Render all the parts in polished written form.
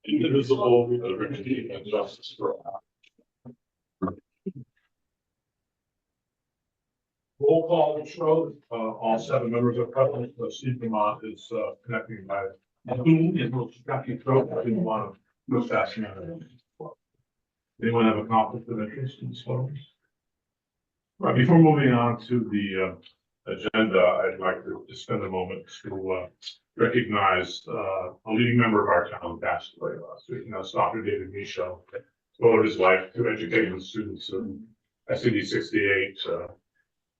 Indivisible, with liberty and justice for all. Roll call show, all 7 members are present. Steve Vermont is connecting by Zoom. It will connect throat. I didn't want to go fast enough. Anyone have a conflict of interest in this photos? Right, before moving on to the agenda, I'd like to just spend a moment to recognize a leading member of our town passed away last week. That's Dr. David Michaud devoted his life to educating students in SCD 68.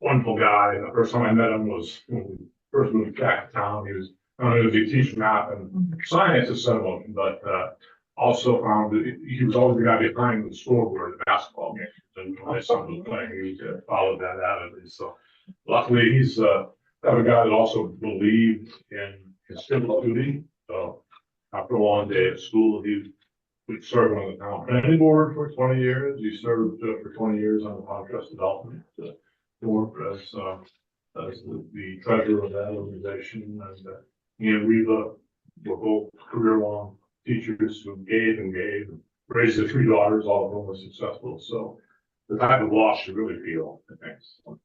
Wonderful guy. The first time I met him was when we first moved back to town. He was not only did he teach math and science at some of them, but also found that he was always the guy behind the scoreboard at the basketball games. And when my son was playing, he followed that avidly. So luckily, he's a guy that also believed in his civic duty. So after a long day at school, he would serve on the town planning board for 20 years. He served for 20 years on the town trust development board as the treasurer of that organization. And he and Reva were both career-long teachers who gave and gave, raised their 3 daughters, all of them were successful. So the type of loss you really feel, I think. So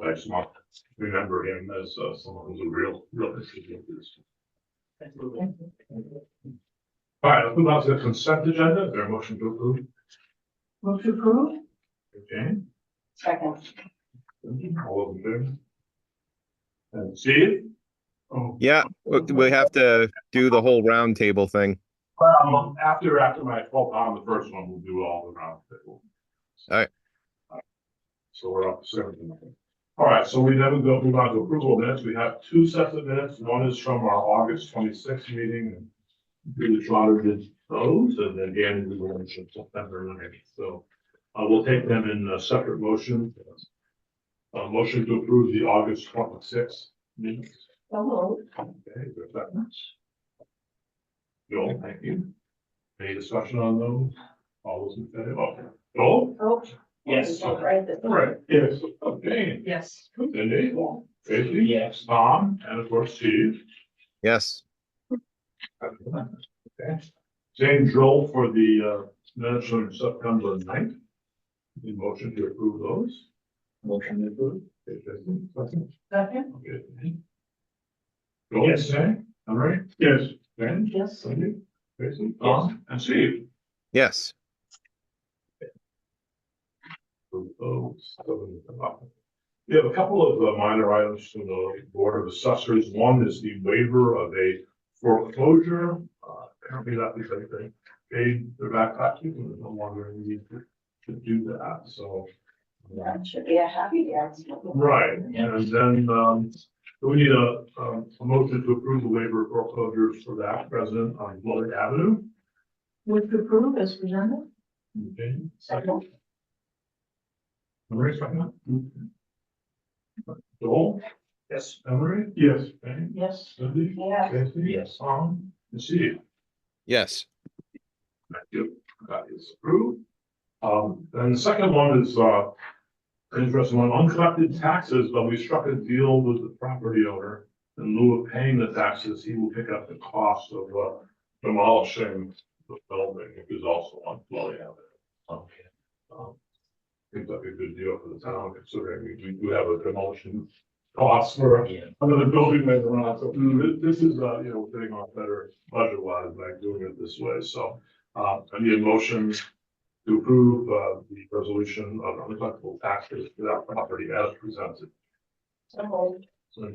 I just want to remember him as someone who's a real contributor to this. All right, let's move on to the consent agenda. Is there a motion to approve? Move to approve. Okay. Second. All those in favor? And Steve? Oh. Yeah, we have to do the whole round table thing. After my fault on the first one, we'll do all the round table. All right. So we're up to 17. All right, so we then go move on to approval of minutes. We have 2 sets of minutes. One is from our August 26th meeting. We Trotter did those, and then again, we were in September 9th. So we'll take them in a separate motion. Motion to approve the August 26th minutes. Hello. Okay, good. Joel, thank you. Any discussion on those? All those in favor? Okay. Joel? Oh. Yes. All right. All right. Yes. Okay. Yes. Cindy? Tracy? Yes. Tom? And of course, Steve. Yes. Okay. Same drill for the minutes of September 9th. The motion to approve those. Motion to approve. Okay, Tracy, second. Second. Okay. Joel, yes. All right. Yes. Ben? Yes. Cindy? Tracy? Tom? And Steve? Yes. We have a couple of minor items from the Board of Assessors. One is the waiver of a foreclosure. Apparently that because they paid their back taxes and there's no longer any need to do that. So That should be a happy accident. right, and then we need a motion to approve the waiver of foreclosures for that resident on Floyd Avenue. Move to approve as presented. Okay, Second. Emery, second. Joel? Yes. Emery? Yes. Ben? Yes. Cindy? Yeah. Casey? Yes. Tom? And Steve? Yes. Thank you. That is approved. And the second one is an interesting one, uncollected taxes, but we struck a deal with the property owner. In lieu of paying the taxes, he will pick up the cost of demolishing the building, which is also on Floyd Avenue. Okay. Seems like a good deal for the town, considering we do have a demolition cost for another building later on. So this is, getting off better budget wise by doing it this way. So I need a motion to approve the resolution of uncollectible taxes for that property as presented. So So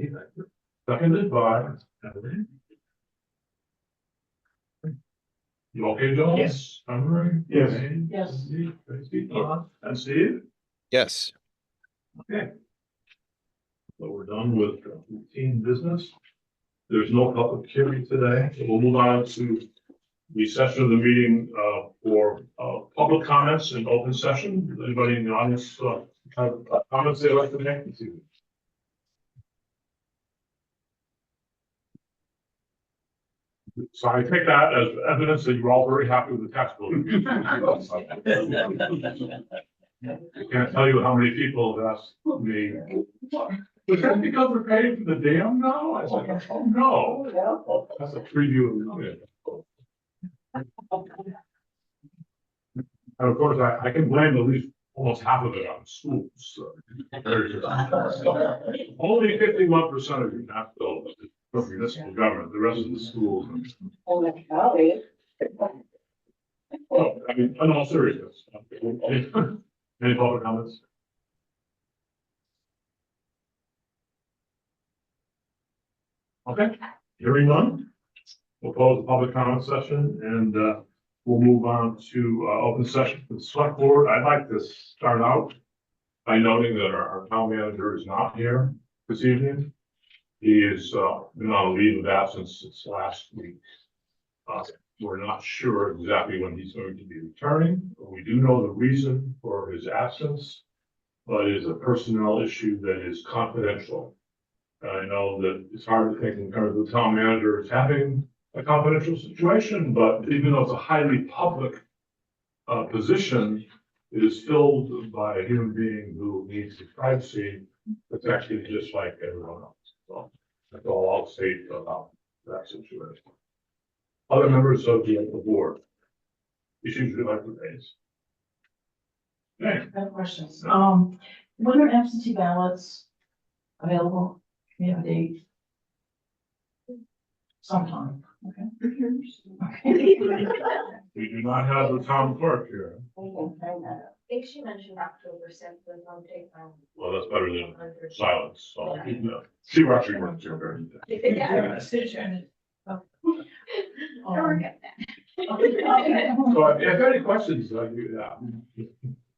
seconded by Emily. You okay, John? Yes. Emery? Yes. Yes. Tracy? And Steve? Yes. Okay. So we're done with routine business. There's no public hearing today, so we'll move on to the session of the meeting for public comments in open session. Does anybody in the audience have comments they'd like to make this evening? So I take that as evidence that you're all very happy with the tax bill. I can't tell you how many people have asked me, was that because we're paying for the dam now? I said, oh, no, Yeah. that's a preview of it. And of course, I can blame at least almost half of it on schools. So. Only 51% of your tax bill is from municipal government, the rest of the schools. And the county. Well, I mean, in all seriousness. Any public comments? Okay, hearing none. We'll close the public comment session and we'll move on to open session for the select board. I'd like to start out by noting that our town manager is not here this evening. He is been on a leave of absence since last week. We're not sure exactly when he's going to be returning. We do know the reason for his absence, but it is a personnel issue that is confidential. I know that it's hard to think in terms of the town manager is having a confidential situation, but even though it's a highly public position, it is filled by a human being who needs his privacy protected just like everyone else. So that's all I'll say about that situation. Other members of the board, issues you'd like to raise? Okay. I have questions. When are absentee ballots available? We have a date? Sometime, okay? Okay. We do not have the town clerk here. I think she mentioned October 6th was one take. Well, that's better than silence. So, she actually works here very day. Yeah, stay tuned. Don't forget that. So if you have any questions, yeah.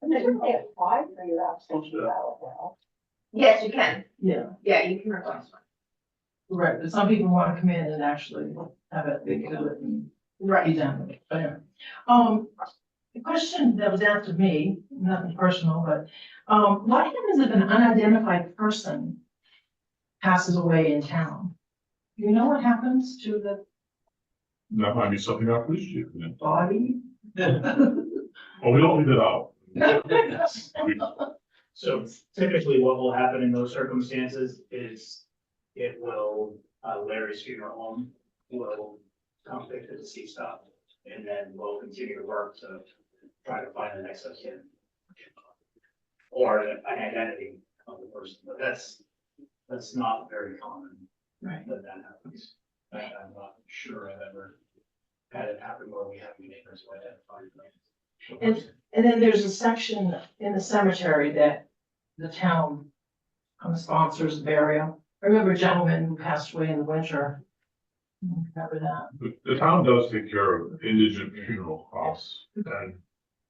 Didn't they apply for your absentee ballot now? Yes, you can. Yeah, Yeah, you can request one. right, but some people want to come in and actually have it, they could and be done with it, but anyway. The question that was asked of me, nothing personal, but, what happens if an unidentified person passes away in town? Do you know what happens to the That might be something our police chief can. body? Well, we don't leave it out. So typically what will happen in those circumstances is it will, Larry's funeral home will come pick the deceased up. And then we'll continue to work to try to find the next of kin. Or an identity of the person, but that's not very common Right. that happens. I'm not sure I've ever had it happen where we have neighbors who identify. And then there's a section in the cemetery that the town sponsors burial. I remember a gentleman who passed away in the winter. Remember that? The town does take care of indigent funeral costs, and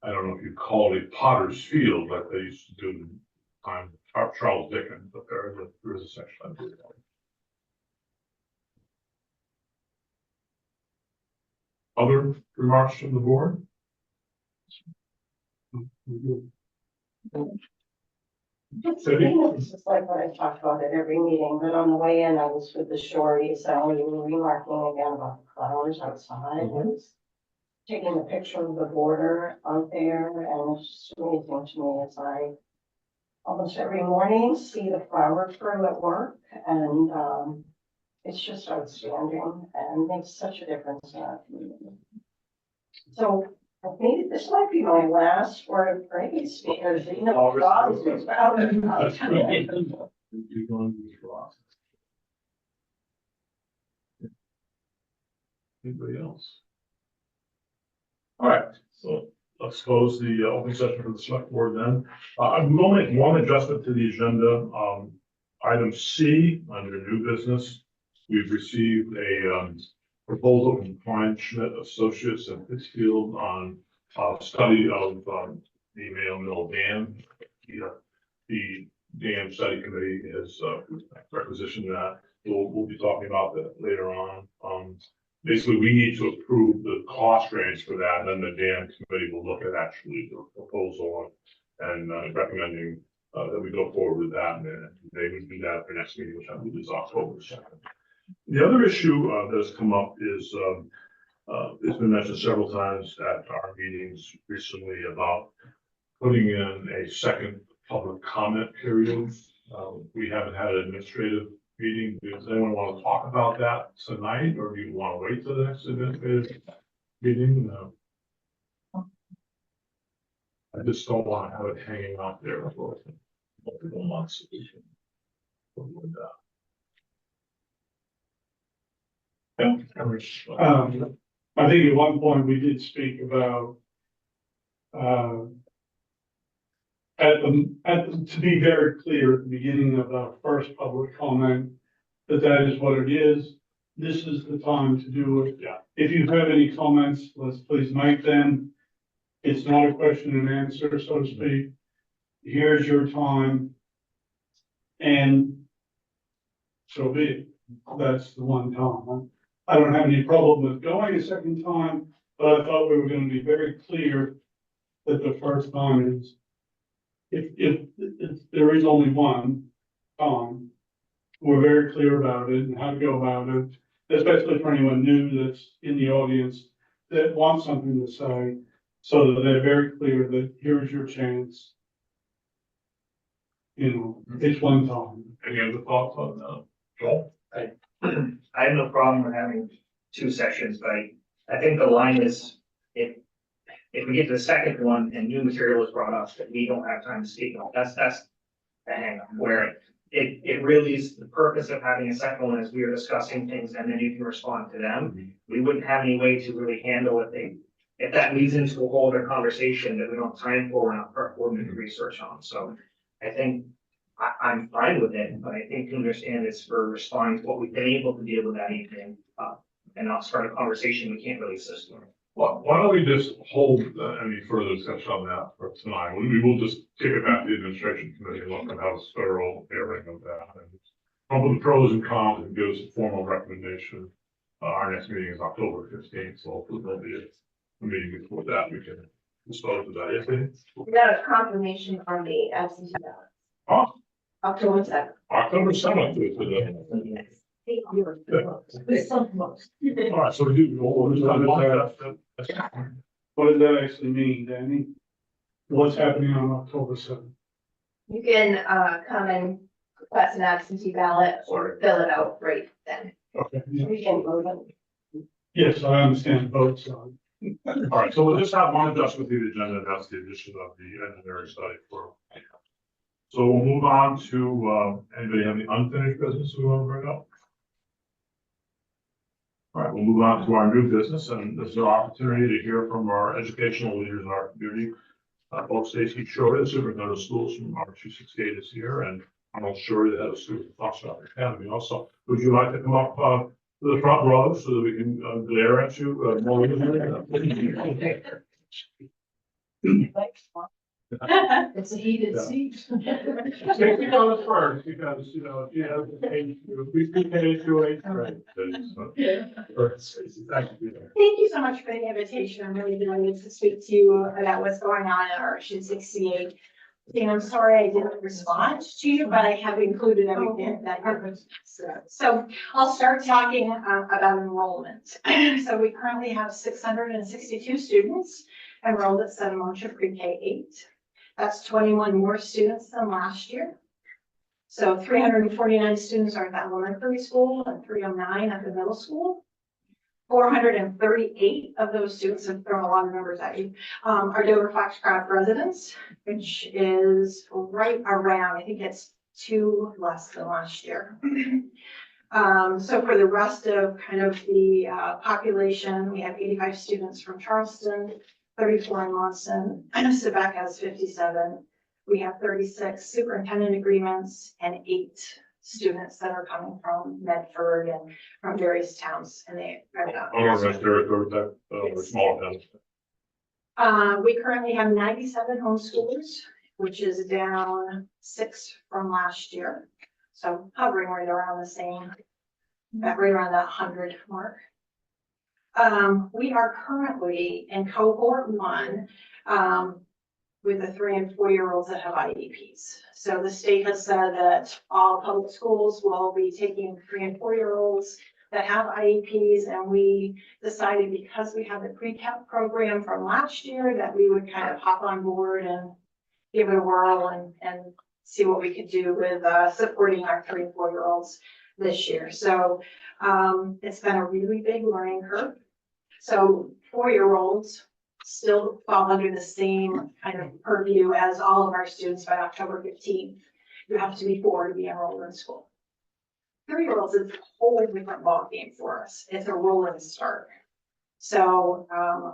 I don't know if you call it Potter's Field like they used to do in the time of Charles Dickens, but there is a section I do. Other remarks from the board? It's just like what I talked about at every meeting, but on the way in, I was with the Shorties, and we were remarking again about the flowers outside. I was taking a picture of the border out there, and it's just amazing to me as I almost every morning see the flower crew at work, and it's just outstanding and makes such a difference in our community. So I think this might be my last word of praise because you know, God is about it. That's great. You're going to the process. Anybody else? All right, so let's close the open session for the select board then. I'm going to make one adjustment to the agenda. Item C, under new business, we've received a proposal from Klein Schmidt Associates in Pittsfield on study of the Mayo Mill Dam. The dam study committee has requisitioned that. We'll be talking about that later on. Basically, we need to approve the cost range for that, and then the dam committee will look at actually the proposal and recommending that we go forward with that, and they would do that at their next meeting, which I believe is October 2nd. The other issue that has come up is it's been mentioned several times at our meetings recently about putting in a second public comment period. We haven't had an administrative meeting. Does anyone want to talk about that tonight, or do you want to wait till the next administrative meeting? No. I just don't want to have it hanging out there for multiple months. Yeah. I think at one point we did speak about, to be very clear at the beginning of our first public comment, that is what it is. This is the time to do it. Yeah. If you have any comments, let's please make them. It's not a question and answer, so to speak. Here's your time. And so be it. That's the one time. I don't have any problem with going a second time, but I thought we were going to be very clear that the first time is, if there is only one time, we're very clear about it and how to go about it, especially for anyone new that's in the audience that wants something to say, so that they're very clear that here's your chance. You know, it's one time. Any other thoughts on that? Joel? I have no problem with having two sessions, but I think the line is, if we get to the second one and new material is brought up that we don't have time to speak on, that's the hang up, where it really is the purpose of having a second one is we are discussing things and then you can respond to them. We wouldn't have any way to really handle it. If that leads into a whole other conversation that we don't have time for, we're not performing research on. So I think I'm fine with it, but I think to understand it's for responding to what we've been able to deal with that evening, and not start a conversation we can't really assist in. Well, why don't we just hold any further discussion on that for tonight? We will just take it back to the administration committee and look at how a thorough airing of that. And come up with the pros and cons and give us a formal recommendation. Our next meeting is October 15th, so hopefully there'll be a meeting before that. We can dispose of that. Yes, Amy? We got a confirmation on the absentee ballot. Oh, October 7th. October 7th is today. All right, so we do. What does that actually mean, Danny? What's happening on October 7th? You can, come and request an absentee ballot or fill it out right then. Okay, yeah. We can move it. Yes, I understand both sides. All right, so we'll just have one adjustment to the agenda, and that's the addition of the engineering study for. So we'll move on to, anybody have any unfinished business we want to bring up? All right, we'll move on to our new business, and this is our opportunity to hear from our educational leaders in our community. Both Stacy Shore, the superintendent of schools from R268 is here, and Arnold Shore, the head of schools at Foxcroft Academy also. Would you like to come up to the front row so that we can glare at you more? It's a heated seat. Stacy goes first, because, you know, she has the page, we speak to eighth grade. Thank you. Thank you so much for the invitation. I'm really delighted to speak to you about what's going on at our 68. And I'm sorry I didn't respond to you, but I have included everything that you're. So I'll start talking about enrollment. So we currently have 662 students enrolled at Sun Motion Pre-K 8. That's 21 more students than last year. So 349 students are at the elementary school and 309 at the middle school. 438 of those students, have thrown a lot of numbers at you, are Dover-Foxcroft residents, which is right around, I think it's 2 less than last year. So for the rest of kind of the population, we have 85 students from Charleston, 34 in Monson, Quebec has 57. We have 36 superintendent agreements and 8 students that are coming from Medford and from various towns in the area. Small towns. We currently have 97 homeschoolers, which is down 6 from last year. So hovering right around the same, right around that 100 mark. We are currently in cohort 1 with the 3 and 4 year olds that have IEPs. So the state has said that all public schools will be taking 3 and 4 year olds that have IEPs, and we decided because we have the pre-cap program from last year that we would kind of hop on board and give it a whirl and see what we could do with, supporting our 3 and 4-year-olds this year. So, it's been a really big learning curve. So 4-year-olds still fall under the same kind of purview as all of our students by October 15th. You have to be 4 to be enrolled in school. 3-year-olds is a whole different ballgame for us. It's a rolling start. So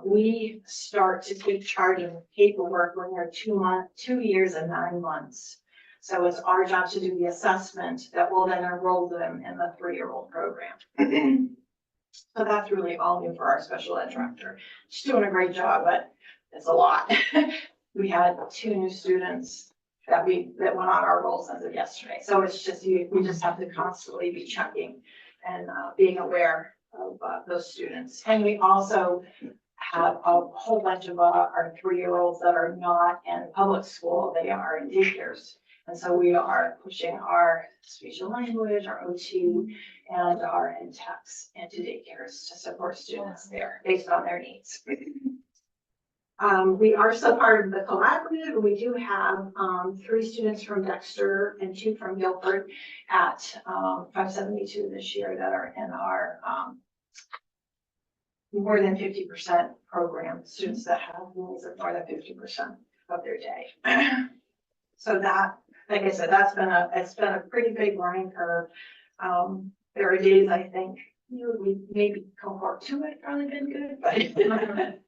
we start to take charge of paperwork when they're 2 years and 9 months. So it's our job to do the assessment that will then enroll them in the 3-year-old program. So that's really all new for our special ed director. She's doing a great job, but it's a lot. We had 2 new students that went on our rolls as of yesterday. So it's just, we just have to constantly be checking and being aware of those students. And we also have a whole bunch of our 3-year-olds that are not in public school. They are in daycares. And so we are pushing our speech and language, our OT, and our NTEX into daycares to support students there based on their needs. We are still part of the collaborative. We do have 3 students from Dexter and 2 from Guilford at 572 this year that are in our more than 50% program, students that have needs of more than 50% of their day. So that, like I said, it's been a pretty big learning curve. There are days I think we maybe cohort 2 had probably been good, but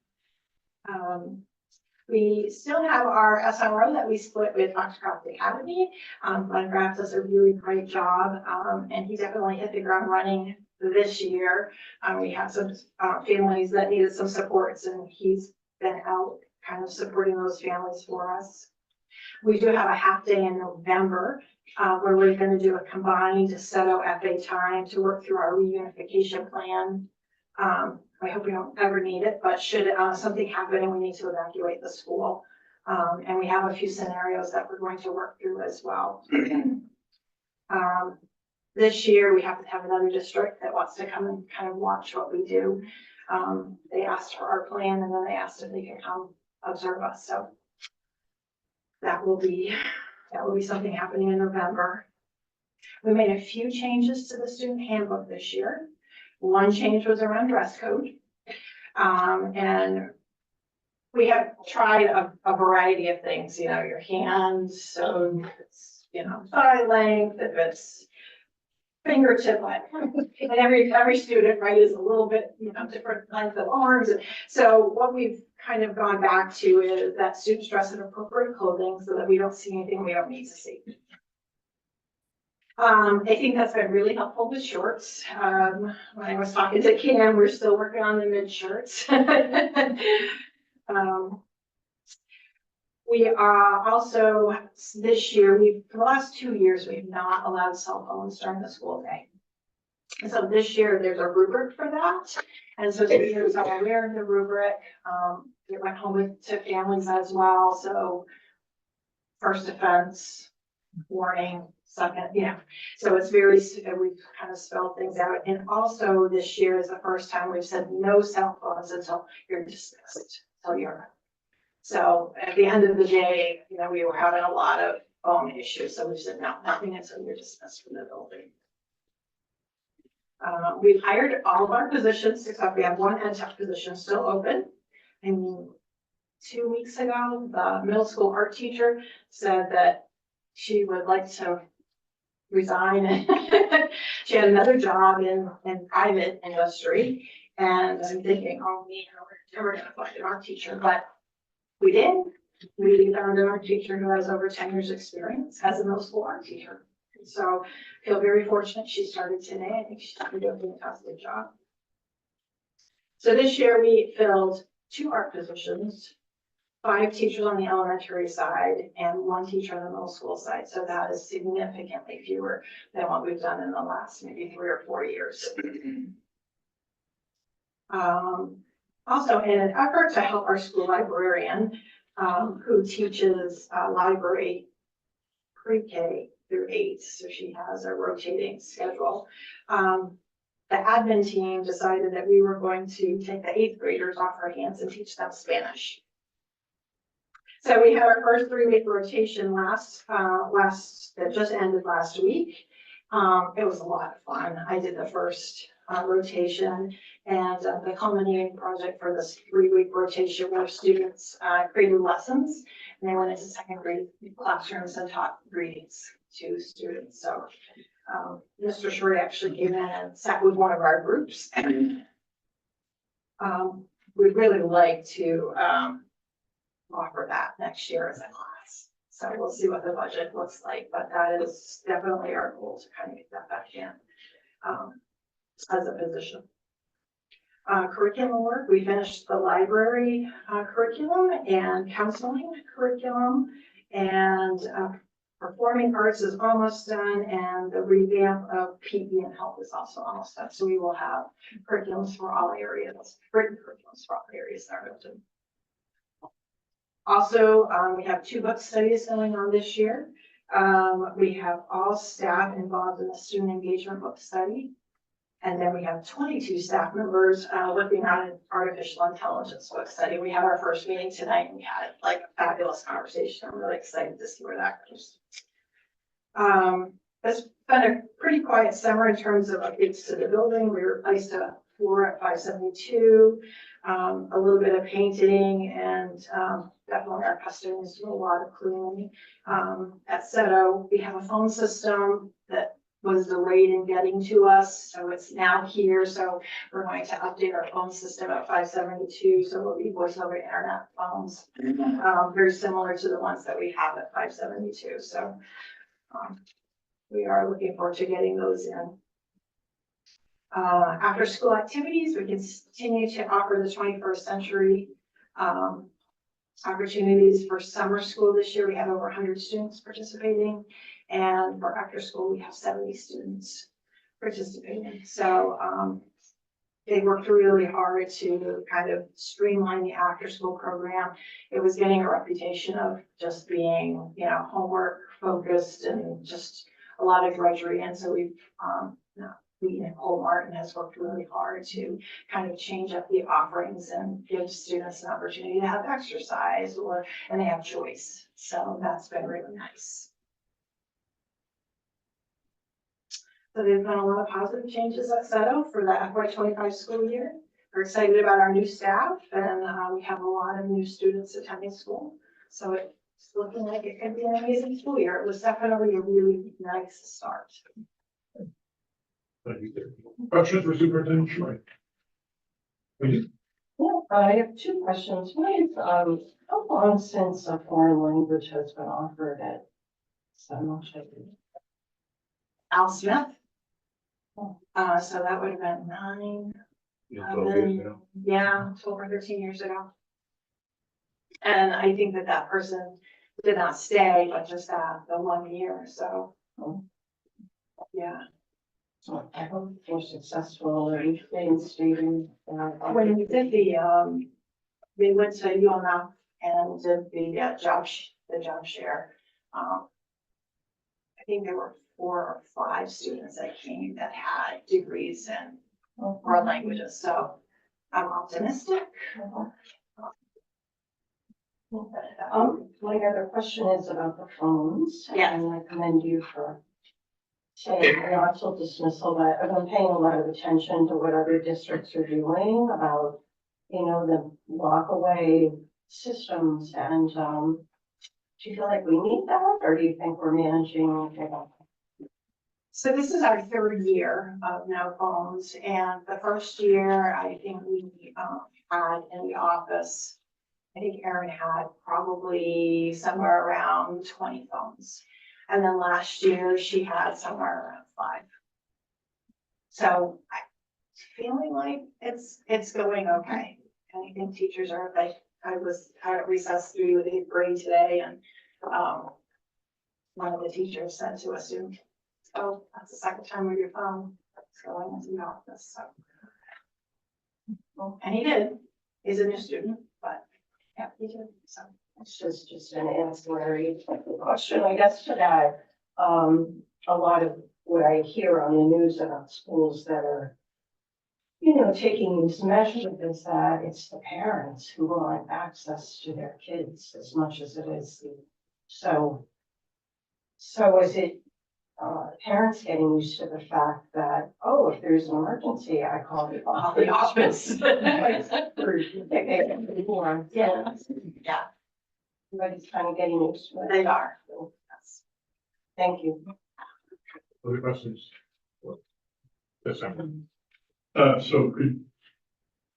we still have our SRO that we split with Foxcroft Academy. Glenn Graff does a really great job, and he definitely hit the ground running this year. We have some families that needed some supports, and he's been out kind of supporting those families for us. We do have a half day in November where we're going to do a combined SETO-FA time to work through our reunification plan. I hope we don't ever need it, but should something happen and we need to evacuate the school. And we have a few scenarios that we're going to work through as well. This year, we happen to have another district that wants to come and kind of watch what we do. They asked for our plan, and then they asked if they could come observe us. So that will be something happening in November. We made a few changes to the student handbook this year. One change was around dress code. And we have tried a variety of things, you know, your hands, so it's, you know, thigh length, if it's fingertip length. And every student, right, is a little bit, you know, different length of arms. So what we've kind of gone back to is that students dress in appropriate clothing so that we don't see anything we don't need to see. I think that's been really helpful with shorts. When I was talking to Cam, we're still working on the mid shirts. We are also, this year, for the last 2 years, we've not allowed cell phones during the school day. And so this year, there's a rubric for that. And so teachers are aware of the rubric. It went home to families as well. So first offense, warning, second, yeah. So it's we've kind of spelled things out. And also this year is the first time we've said no cell phones until you're dismissed, until you're. So at the end of the day, you know, we were having a lot of phone issues. So we said, no, nothing until you're dismissed from the building. We've hired all of our positions, except we have one NTEC position still open. I mean, 2 weeks ago, the middle school art teacher said that she would like to resign. She had another job in private industry. And I'm thinking, oh, we're never going to find an art teacher. But we did. We found an art teacher who has over 10 years experience as a middle school art teacher. So I feel very fortunate she started today. I think she's doing a fantastic job. So this year we filled 2 art positions, 5 teachers on the elementary side, and 1 teacher on the middle school side. So that is significantly fewer than what we've done in the last maybe 3 or 4 years. Also, in an effort to help our school librarian, who teaches library pre-K through 8, so she has a rotating schedule. The admin team decided that we were going to take the 8th graders off our hands and teach them Spanish. So we had our first 3-week rotation that just ended last week. It was a lot of fun. I did the first rotation, and the culminating project for this 3-week rotation where students created lessons, and they went into second grade classrooms and taught greetings to students. So Mr. Short actually came in and sat with one of our groups. We'd really like to offer that next year as a class. So we'll see what the budget looks like, but that is definitely our goal to kind of get that back in as a position. Curriculum work, we finished the library curriculum and counseling curriculum, and performing arts is almost done, and the revamp of PE and health is also almost done. So we will have curriculums for all areas, written curriculums for all areas that are built in. Also, we have 2 book studies going on this year. We have all staff involved in the student engagement book study. And then we have 22 staff members looking at an artificial intelligence book study. We had our first meeting tonight and we had like a fabulous conversation. I'm really excited to see where that goes. It's been a pretty quiet summer in terms of updates to the building. We replaced a floor at 572, a little bit of painting, and definitely our customers do a lot of cleaning. At Seto, we have a phone system that was delayed in getting to us, so it's now here. So we're going to update our phone system at 572, so it'll be voice over internet phones, very similar to the ones that we have at 572. So we are looking forward to getting those in. After school activities, we continue to offer the 21st century opportunities for summer school. This year we have over 100 students participating, and for after school we have 70 students participating. So they worked really hard to kind of streamline the after school program. It was getting a reputation of just being, you know, homework focused and just a lot of drudgery. And so we've Nicole Martin has worked really hard to kind of change up the offerings and give students an opportunity to have exercise and they have choice. So that's been really nice. So there's been a lot of positive changes at Seto for the FY25 school year. We're excited about our new staff, and we have a lot of new students attending school. So it's looking like it could be an amazing school year. It was definitely a really nice start. Thank you. Questions for Superintendent Troy? Please. Yeah, I have 2 questions. One is, how long since a foreign language has been offered at Seminole? Al Smith. So that would have been 9. Yeah, 12 or 13 years ago. And I think that person did not stay, but just the 1 year. So, yeah. So I hope you're successful and reinstating. When we did we went to UNF and did the job share. I think there were 4 or 5 students that came that had degrees in world languages. So I'm optimistic. My other question is about the phones. Yeah. And I commend you for saying not till dismissal, but I've been paying a lot of attention to what other districts are doing about, you know, the walk away systems. And do you feel like we need that, or do you think we're managing okay? So this is our 3rd year of no phones, and the first year I think we had in the office, I think Erin had probably somewhere around 20 phones. And then last year she had somewhere around 5. So I'm feeling like it's going okay. And I think teachers are, I was at recess 3 with 8th grade today, and one of the teachers said to a student, "Oh, that's the 2nd time with your phone it's going into the office." So, and he did. He's a new student, but yeah, he did. So It's just an ancillary question, I guess, to that. A lot of what I hear on the news about schools that are, taking these measures is that it's the parents who want access to their kids as much as it is. So is it, parents getting used to the fact that, oh, if there's an emergency, I call the office. Yeah. Yeah, Everybody's kind of getting used to it. they are. Thank you. Other questions? Yes, sir. So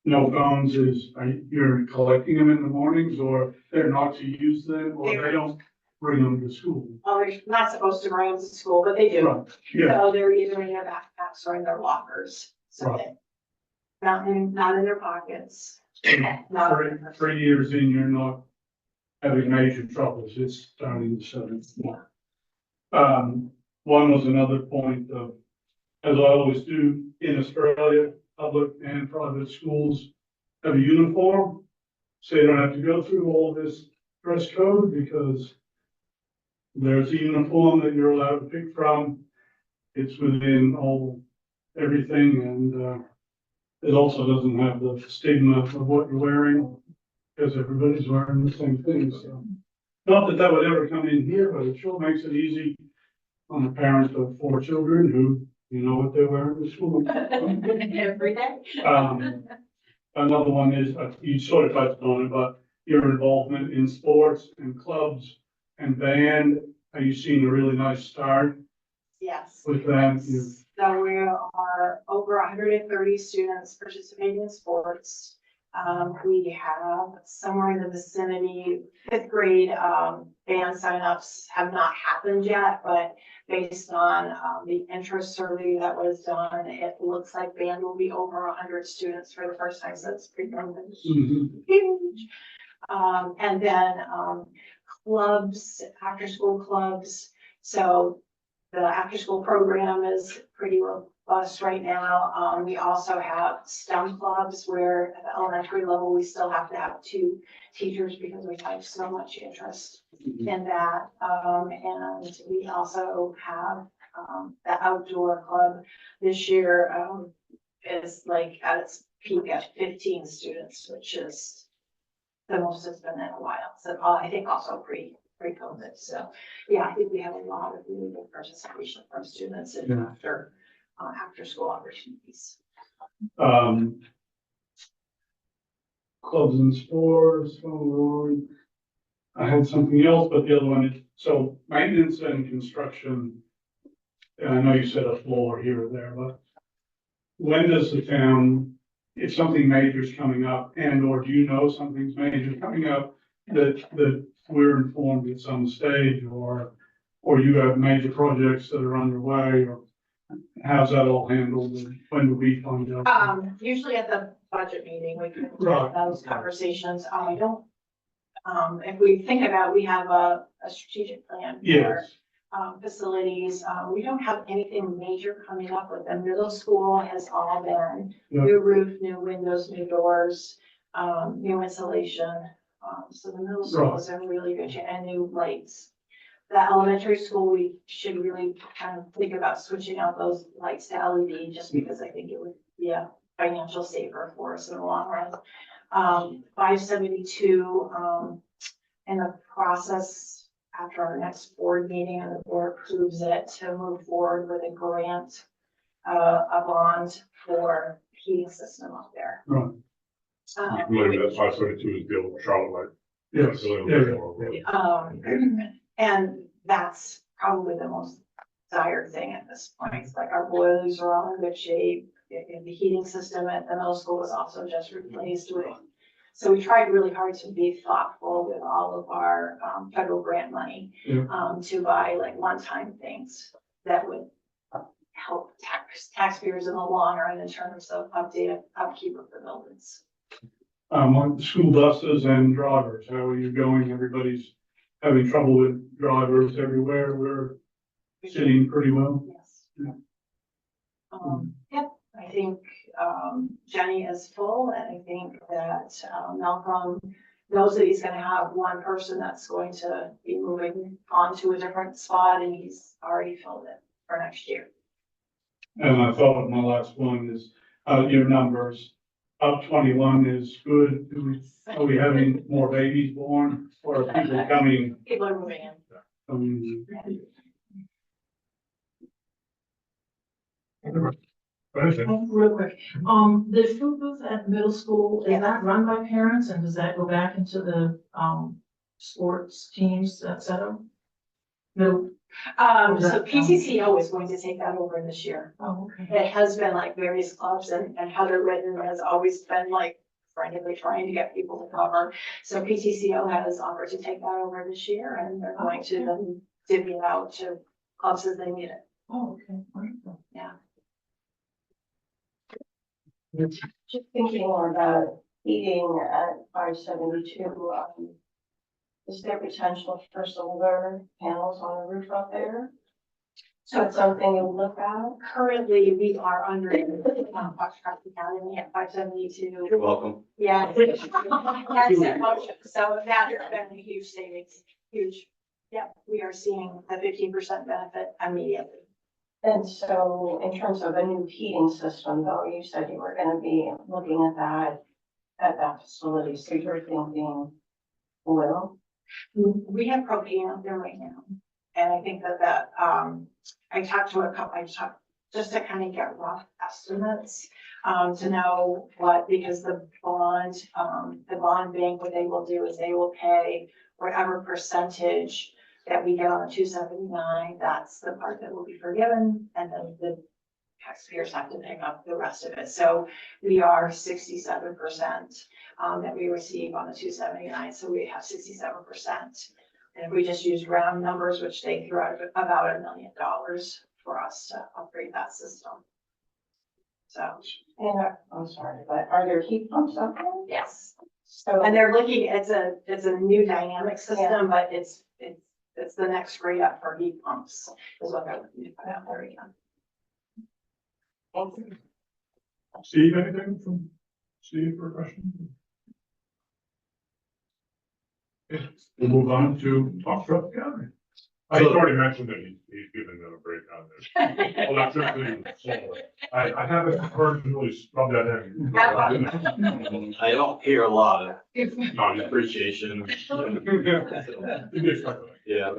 no phones you're collecting them in the mornings, or they're not to use them, or they don't bring them to school? Well, they're not supposed to bring them to school, but they do. Right, yeah, So they're either in their backpacks or in their lockers. So Right. they, not in their pockets. Not for, 3 years in, you're not having major troubles, it's starting to settle. Yeah. One was another point of, as I always do in Australia, public and private schools have a uniform. So you don't have to go through all this dress code, because there's a uniform that you're allowed to pick from. It's within everything, and it also doesn't have the stigma of what you're wearing, because everybody's wearing the same thing, so. Not that that would ever come in here, but it sure makes it easy on the parents of 4 children who, know what they're wearing to school. Every day. Another one is, you sort of touched on it, but your involvement in sports and clubs and band. Are you seeing a really nice start Yes. with that? So we are over 130 students participating in sports. We have somewhere in the vicinity, 5th grade, band signups have not happened yet, but based on, the interest survey that was done, it looks like band will be over 100 students for the first time since pre-COVID. Mhm. Huge. And then, clubs, after-school clubs. So the after-school program is pretty robust right now. We also have STEM clubs where at the elementary level, we still have to have 2 teachers because we have so much interest in that. And we also have, the outdoor club this year, is like at its peak at 15 students, which is the most it's been in a while. So I think also pre-COVID. So yeah, I think we have a lot of really good participation from students in Yeah. after school opportunities. Clubs and sports, I had something else, but the other one is, so maintenance and construction. And I know you said a floor here or there, but when does the town, if something major is coming up, and or do you know something's major coming up, that we're informed at some stage, or you have major projects that are underway, or how's that all handled, and when do we find out? Usually at the budget meeting, we can Right. have those conversations. I don't, if we think about, we have a strategic plan for Yes, facilities. We don't have anything major coming up with them. Middle school has all been Yeah. new roof, new windows, new doors, new insulation. So the middle school Right. is in really good shape, and new lights. The elementary school, we should really kind of think about switching out those lights to LED, just because I think it would be a financial saver for us in the long run. 572, in the process, after our next board meeting and the board approves it, to move forward with a grant, a bond for heating system up there. right, Maybe that's 532 is deal with Charlotte Light. yes, Um, and that's probably the most dire thing at this point. It's like our boilers are all in good shape. The heating system at the middle school was also just replaced with. So we tried really hard to be thoughtful with all of our, federal grant money, Yeah. to buy like one-time things that would help taxpayers in the long run in terms of upkeep of the buildings. On school buses and drivers, how are you going? Everybody's having trouble with drivers everywhere. We're sitting pretty well. Yes. Yeah. Yep, I think, Jenny is full, and I think that, Malcolm knows that he's gonna have one person that's going to be moving on to a different spot, and he's already filled it for next year. And I thought my last one is, your numbers. Up 21 is good. Are we having more babies born or are people coming? People are moving in. Go ahead, Jen. Real quick, the food booth at middle school, is that run by parents and does that go back into the, sports teams, et cetera? No, So PTCO is going to take that over this year. oh, okay. It has been like various clubs and Heather Whitten has always been like frantically trying to get people to cover. So PTCO has offered to take that over this year and they're going to then divvy it out to clubs as they need it. Oh, okay, wonderful. Just thinking more about eating at 572, is there potential for solar panels on the roof out there? So it's something you look at? Currently, we are under Foxcroft Academy at 572. You're welcome. Yeah. That's in motion. So that has been a huge savings, huge. Yep, we are seeing a 15% benefit immediately. And so in terms of a new heating system, though, you said you were gonna be looking at that facility, so you're thinking oil? We have propane out there right now. And I think that, I talked to just to kind of get rough estimates, to know what, because the bond bank, what they will do is they will pay whatever percentage that we get on the 279, that's the part that will be forgiven, and then the taxpayers have to pick up the rest of it. So we are 67%, that we receive on the 279, so we have 67%. And if we just use round numbers, which they threw out about $1 million for us to upgrade that system. So, And I'm sorry, but are there heat pumps up there? yes. So, And they're looking, it's a new dynamic system, but it's the next grade up for heat pumps is what they're looking to put out there again. thank you. Steve, anything from Steve for a question? Okay, we'll move on to Foxcroft Academy. I already mentioned that he's given them a break on this. Electricity, solar. I haven't heard him really scrub that in. I don't hear a lot of No, appreciation. You'd be expecting it. Yeah.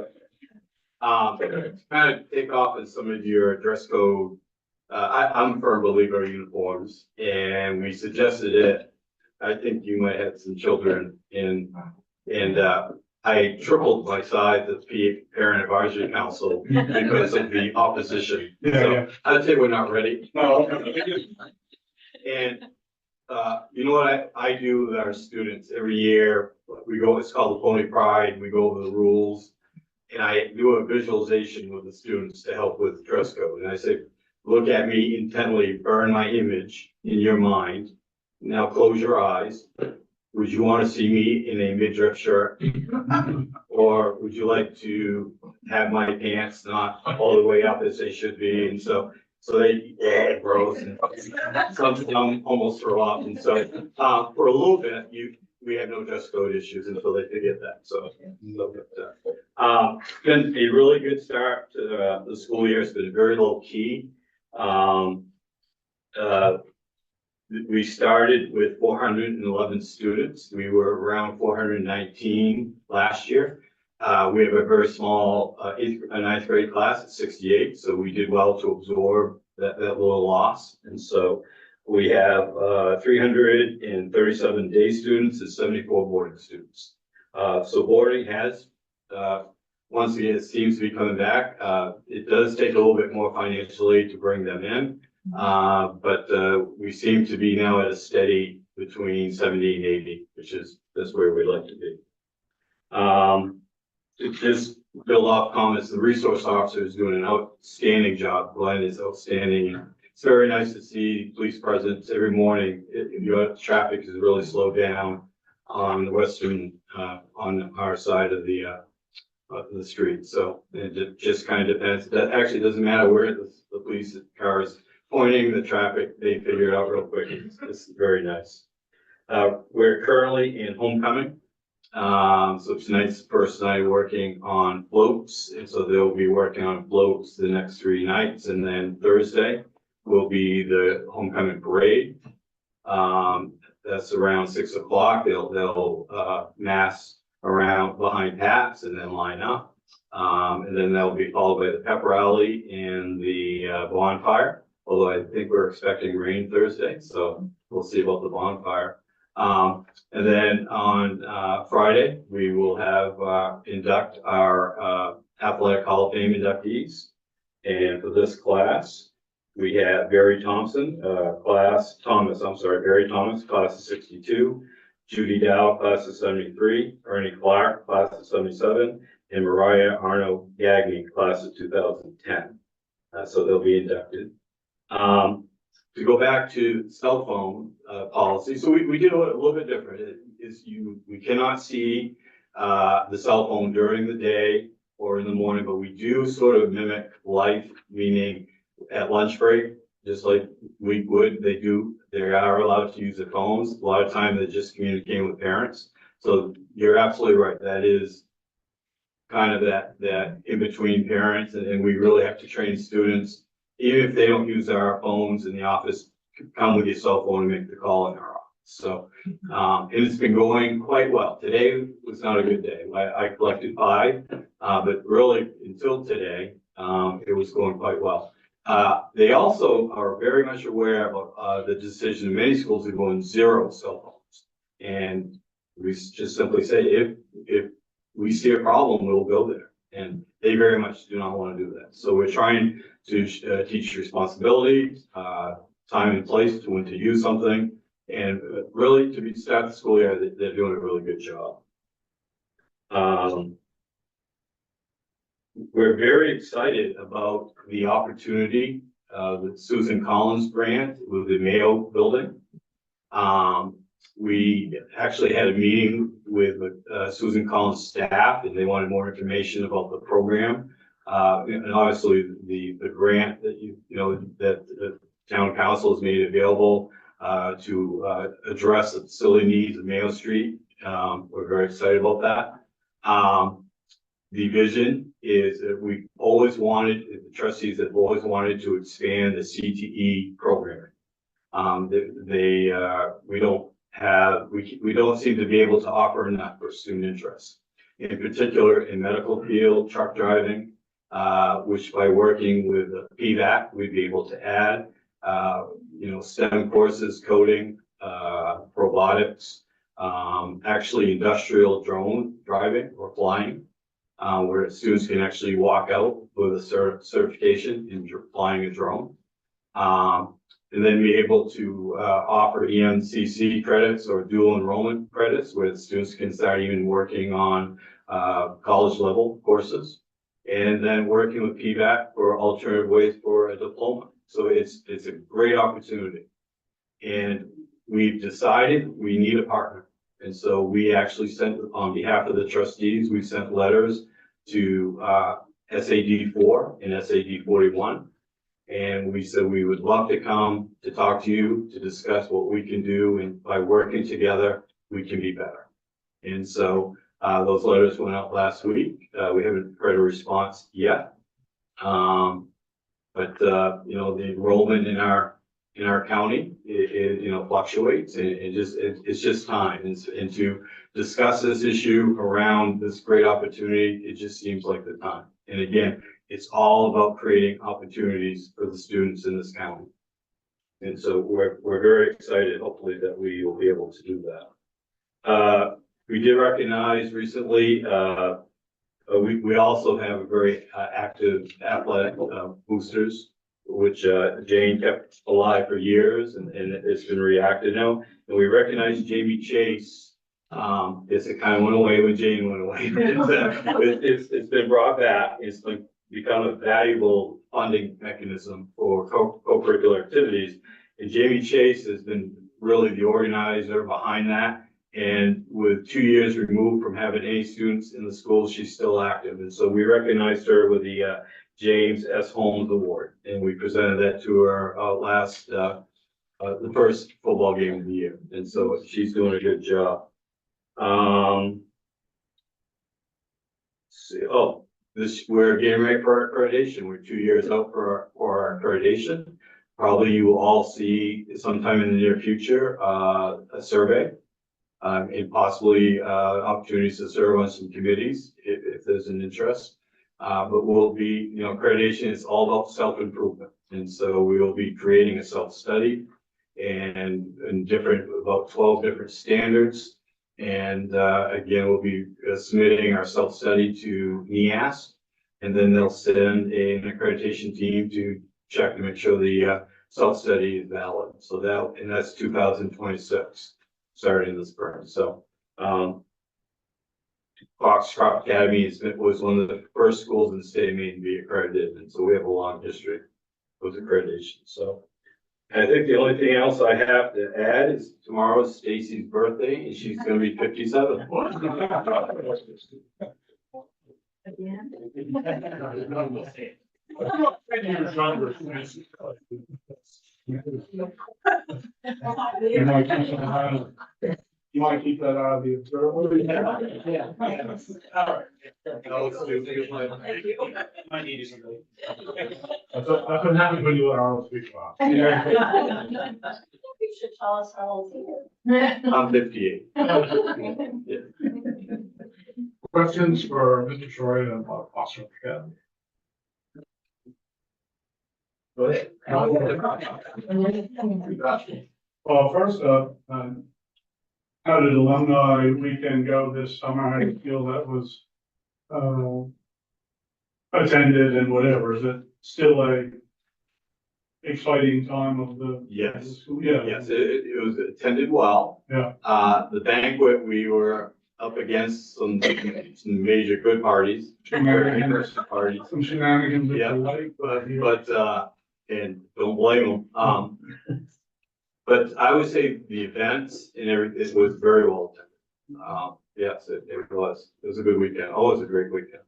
Kind of take off in some of your dress code. I'm a firm believer in uniforms and we suggested it. I think you might have some children in, and I tripled my size as parent advisory council because of the opposition. So I'd say we're not ready. No. And, you know what I do with our students every year, we go, it's called the Pony Pride, we go over the rules. And I do a visualization with the students to help with dress code. And I say, look at me intently, burn my image in your mind. Now close your eyes. Would you want to see me in a midriff shirt? Or would you like to have my pants not all the way up as they should be? And so they, gross. And some almost throw up. And so, for a little bit, we have no dress code issues until they forget that. So, it's been a really good start to the school year. It's been very low key. We started with 411 students. We were around 419 last year. We have a very small ninth grade class at 68, so we did well to absorb that little loss. And so we have 337 day students and 74 boarding students. So boarding has, once again, it seems to be coming back. It does take a little bit more financially to bring them in. But we seem to be now at a steady between 70 and 80, that's where we'd like to be. To just build off comments, the resource officer is doing an outstanding job. Glenn is outstanding. It's very nice to see police presence every morning. Traffic is really slowed down on the western, on our side of the street. So it just kind of depends. That actually doesn't matter where the police car is pointing, the traffic, they figure it out real quick. It's very nice. We're currently in homecoming. So tonight's the first night working on floats. And so they'll be working on floats the next 3 nights. And then Thursday, will be the homecoming parade. That's around 6 o'clock. They'll mass around behind Pat's and then line up. And then that'll be followed by the pep rally and the bonfire. Although I think we're expecting rain Thursday, so we'll see about the bonfire. And then on Friday, we will have induct our Athletic Hall of Fame inductees. And for this class, we have Barry Thomas, class of 62, Judy Dow, class of 73, Ernie Clark, class of 77, and Mariah Arno Gagny, class of 2010. So they'll be inducted. To go back to cell phone policy, so we did a little bit different. We cannot see the cell phone during the day or in the morning, but we do sort of mimic life, meaning at lunch break, just like we would, they are allowed to use their phones. A lot of time they're just communicating with parents. So you're absolutely right. That is kind of that in between parents, and we really have to train students, even if they don't use our phones in the office, come with your cell phone and make the call in our office. So, and it's been going quite well. Today was not a good day. I collected 5, but really until today, it was going quite well. They also are very much aware of the decision in many schools to go on 0 cell phones. And we just simply say, if we see a problem, we'll go there. And they very much do not want to do that. So we're trying to teach responsibility, time and place to when to use something. And really to start the school year, they're doing a really good job. We're very excited about the opportunity, the Susan Collins grant with the Mayo building. We actually had a meeting with Susan Collins staff, and they wanted more information about the program. And obviously the grant that that the town council has made available to address the facility needs of Mayo Street. We're very excited about that. The vision is that we always wanted, the trustees have always wanted to expand the CTE programming. We don't seem to be able to offer enough for student interest. In particular, in medical field, truck driving, which by working with PVAC, we'd be able to add, STEM courses, coding, robotics, actually industrial drone driving or flying, where students can actually walk out with a certification in flying a drone. And then be able to offer EMCC credits or dual enrollment credits where the students can start even working on college level courses. And then working with PVAC for alternative ways for a diploma. So it's a great opportunity. And we've decided we need a partner. And so we actually sent, on behalf of the trustees, we sent letters to SAD 4 and SAD 41. And we said we would love to come to talk to you, to discuss what we can do. And by working together, we can be better. And so those letters went out last week. We haven't heard a response yet. But the enrollment in our county, it fluctuates, and it's just time. And to discuss this issue around this great opportunity, it just seems like the time. And again, it's all about creating opportunities for the students in this county. And so we're very excited, hopefully, that we will be able to do that. We did recognize recently, we also have a very active athletic boosters, which Jane kept alive for years, and it's been reactive now. And we recognize Jamie Chase. It kind of went away when Jane went away. It's been brought back. It's become a valuable funding mechanism for co-curricular activities. And Jamie Chase has been really the organizer behind that. And with 2 years removed from having any students in the school, she's still active. And so we recognized her with the James S. Holmes Award. And we presented that to her the first football game of the year. And so she's doing a good job. We're getting ready for our accreditation. We're 2 years out for our accreditation. probably you will all see sometime in the near future, a survey. And possibly, opportunities to serve on some committees if there's an interest. But we'll be, accreditation is all about self-improvement. And so we will be creating a self-study and about 12 different standards. And, again, we'll be submitting our self-study to NEAS. And then they'll send an accreditation team to check to make sure the, self-study is valid. So that's 2026, starting this spring. So, Foxcroft Academy was one of the first schools in the state of Maine to be accredited, and so we have a long history with accreditation. So, and I think the only thing else I have to add is tomorrow is Stacy's birthday, and she's going to be 57. You might keep that out of the observer. Yeah. All right. I need you something. That's what happens when you let Arnold speak about. You should tell us how old he is. I'm 58. Questions for Mr. Troy and Foster Academy? Go ahead. Well, first up, how did alumni weekend go this summer? How do you feel that was, attended and whatever? Is it still a exciting time of the? Yes. of the school? Yeah. Yes, it was attended well. Yeah. The banquet, we were up against some major good parties. Shenanigans. Parties. Some shenanigans. with Yeah, the light, but, and don't blame them. But I would say the events and everything, it was very well attended. Yes, it was a good weekend. Always a great weekend.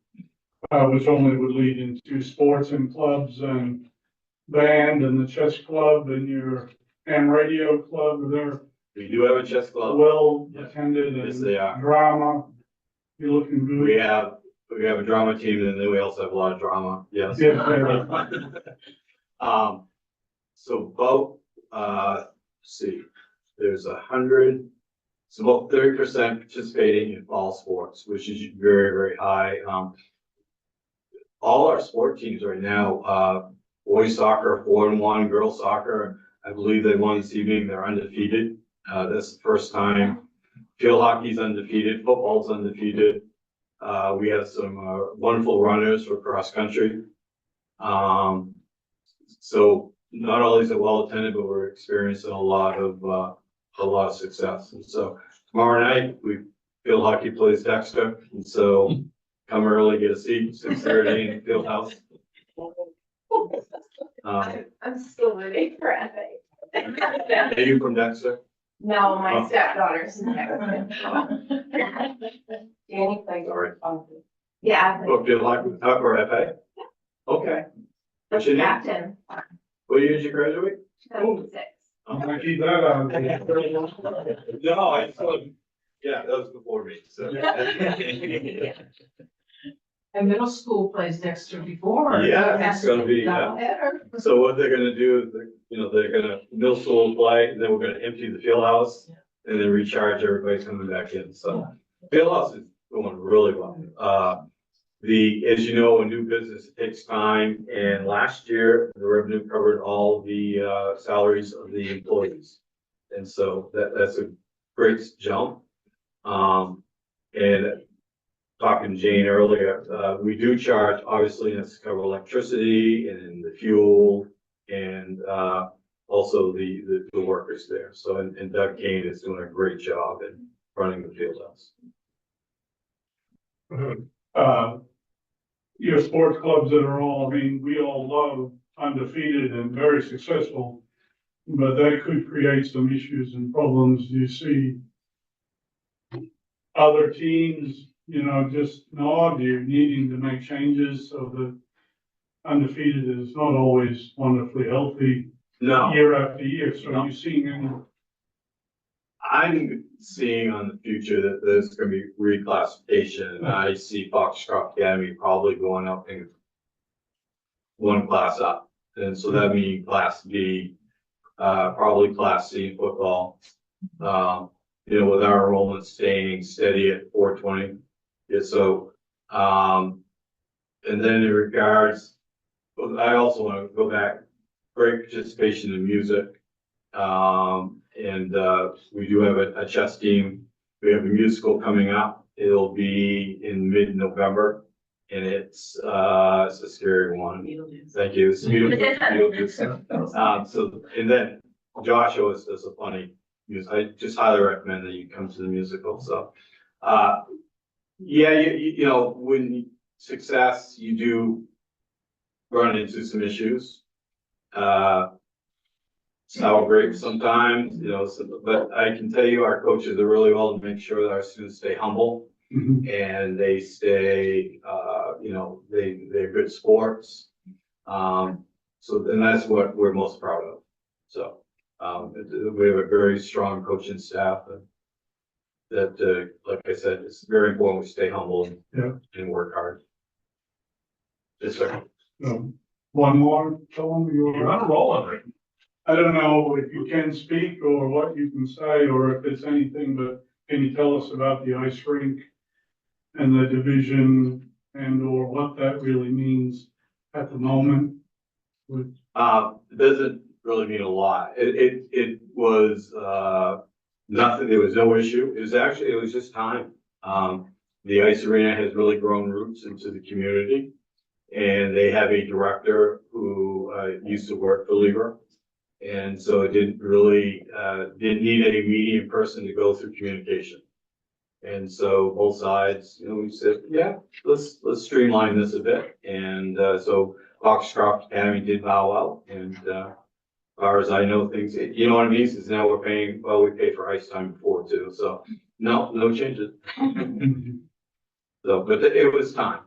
which only would lead into sports and clubs and band and the chess club and your ham radio club. They're We do have a chess club. well attended Yes, and they are. drama. You're looking good. We have a drama team and then we also have a lot of drama. Yes. Yeah. So about, let's see, there's 100, it's about 30% participating in fall sports, which is very, very high. All our sport teams right now, boys soccer 4-1, girls soccer, I believe they won this evening. They're undefeated. That's the first time. Field hockey's undefeated, football's undefeated. We have some wonderful runners for cross country. So not only is it well attended, but we're experiencing a lot of success. And so tomorrow night, field hockey plays Dexter, and so come early, get a seat, 6:30 in the field house. I'm still rooting for FA. Are you from Dexter? No, my stepdaughter's. Danny plays. Sorry. Yeah. Oh, field hockey, or FA? Okay. What's your name? Captain, What year did you graduate? 2006. I'm gonna keep that on. No, I just want, yeah, that was before me, so. And middle school plays Dexter before. Yeah, it's gonna be, yeah. So what they're gonna do is, they're gonna, middle school play, and then we're gonna empty the field house and then recharge everybody coming back in, so. Field house is going really well. As you know, a new business, it takes time, and last year, the revenue covered all the, salaries of the employees. And so that's a great jump. And talking to Jane earlier, we do charge, obviously, that's to cover electricity and the fuel and, also the workers there. So, and Doug Kane is doing a great job in running the field house. Your sports clubs that are all, we all love undefeated and very successful, but that could create some issues and problems. You see other teams, just nod you needing to make changes so that undefeated is not always wonderfully healthy No. year after year. So No. you're seeing any. I'm seeing on the future that there's gonna be reclassification, and I see Foxcroft Academy probably going up in one class up. And so that means Class B, probably Class C in football. With our enrollment staying steady at 420. Yeah, so, and then in regards, I also want to go back, great participation in music. We do have a chess team. We have a musical coming up. It'll be in mid-November. And it's a scary one. Thank you. It's Beetlejuice. So, and then Josh always does a funny music. I just highly recommend that you come to the musical. So, when success, you do run into some issues. Sour grapes sometimes, but I can tell you our coaches are really well to make sure that our students stay humble. And they stay, they're good sports. And that's what we're most proud of. So, we have a very strong coaching staff that, like I said, it's very important we stay humble and work hard. Yes, sir. One more, Tom, You're on a roll on it. I don't know if you can speak or what you can say, or if it's anything, but can you tell us about the ice rink and the division and or what that really means at the moment? It doesn't really mean a lot. It was, nothing, there was no issue. It was just time. The ice arena has really grown roots into the community. And they have a director who, used to work for Lever. And so it didn't need a medium person to go through communication. And so both sides, we said, yeah, let's streamline this a bit. And, so Foxcroft Academy did bow out. And, as far as I know, things, you know what I mean? Is now we're paying, well, we paid for ice time before too. So no changes. So, but it was time,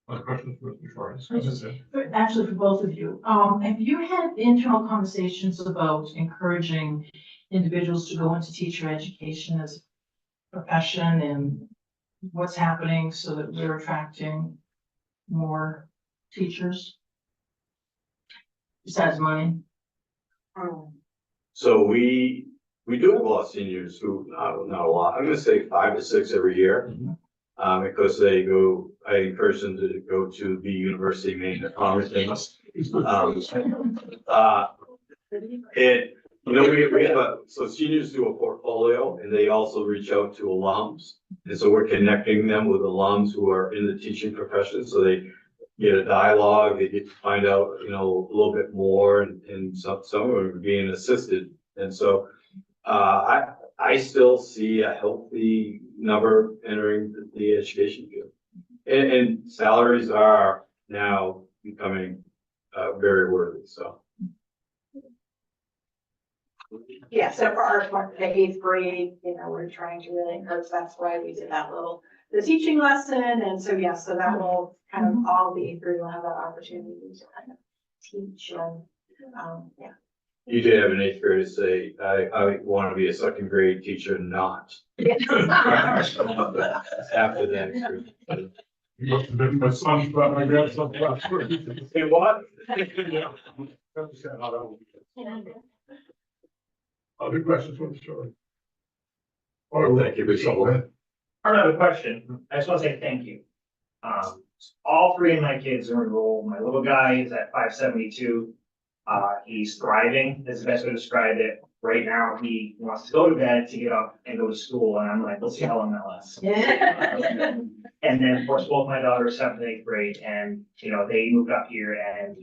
Other questions for Mr. Shores? Actually, for both of you, have you had internal conversations about encouraging individuals to go into teacher education as a profession and what's happening so that we're attracting more teachers? Besides money? So we do have a lot of seniors who, not a lot, I'm gonna say 5 to 6 every year. Because I encourage them to go to the University of Maine Commerce things. So seniors do a portfolio and they also reach out to alums. And so we're connecting them with alums who are in the teaching profession. So they get a dialogue, they get to find out, a little bit more and some are being assisted. And so, I still see a healthy number entering the education field. And salaries are now becoming, very worthy, so. Yeah, so for our the 8th grade, we're trying to really encourage, that's why we did the teaching lesson. And so, so that will kind of all the 8th grade will have that opportunity to kind of teach and, You did have an 8th grader say, I want to be a 2nd grade teacher, not. After that. You must have been my son, but my grandson. Say what? Yeah. Other questions for the story? Thank you, Bishop. I don't have a question. I just want to say thank you. All 3 of my kids are enrolled. My little guy is at 572. He's thriving. That's the best way to describe it. Right now, he wants to go to bed to get up and go to school. And I'm like, let's see how long that lasts. And then, of course, both my daughters, 7th and 8th grade, and, they moved up here, and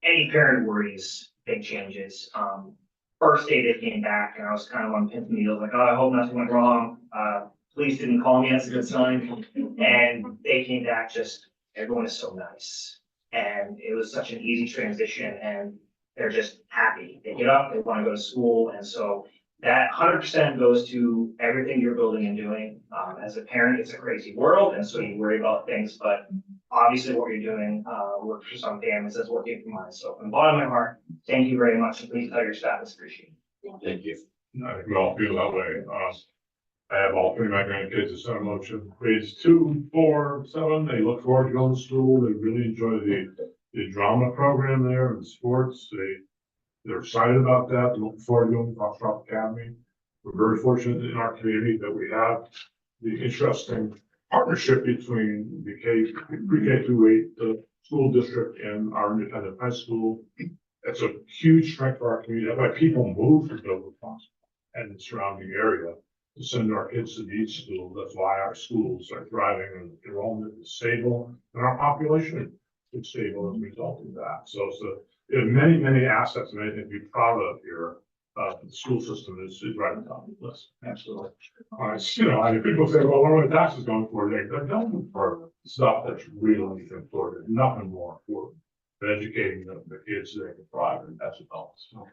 any parent worries, big changes. First day they came back, and I was kind of on pins and needles, like, oh, I hope nothing went wrong. Police didn't call me, that's a good sign. And they came back, everyone is so nice. And it was such an easy transition, and they're just happy. They get up, they want to go to school, and so that 100% goes to everything you're building and doing. As a parent, it's a crazy world, and so you worry about things, but obviously what you're doing works for some families, that's working for mine. So from the bottom of my heart, thank you very much, and please tell your staff it's appreciated. Thank you. I think we all feel that way. I have all three of my grandkids in Center Motion, grades 2, 4, 7. They look forward to going to school. They really enjoy the drama program there and sports. They're excited about that. They look forward to going to Foxcroft Academy. We're very fortunate in our community that we have the interesting partnership between the pre-K through 8, the school district and our independent high school. It's a huge strength for our community. That's why people move to Dover-Foxcroft and the surrounding area to send our kids to these schools. That's why our schools are thriving and enrollment is stable and our population is stable as a result of that. So we have many, many assets and many things to be proud of here. The school system is right on top of the list. Absolutely. I mean, people say, well, what are the taxes going for? They're going for stuff that's really important, nothing more important than educating the kids so they can thrive and that's adults. So,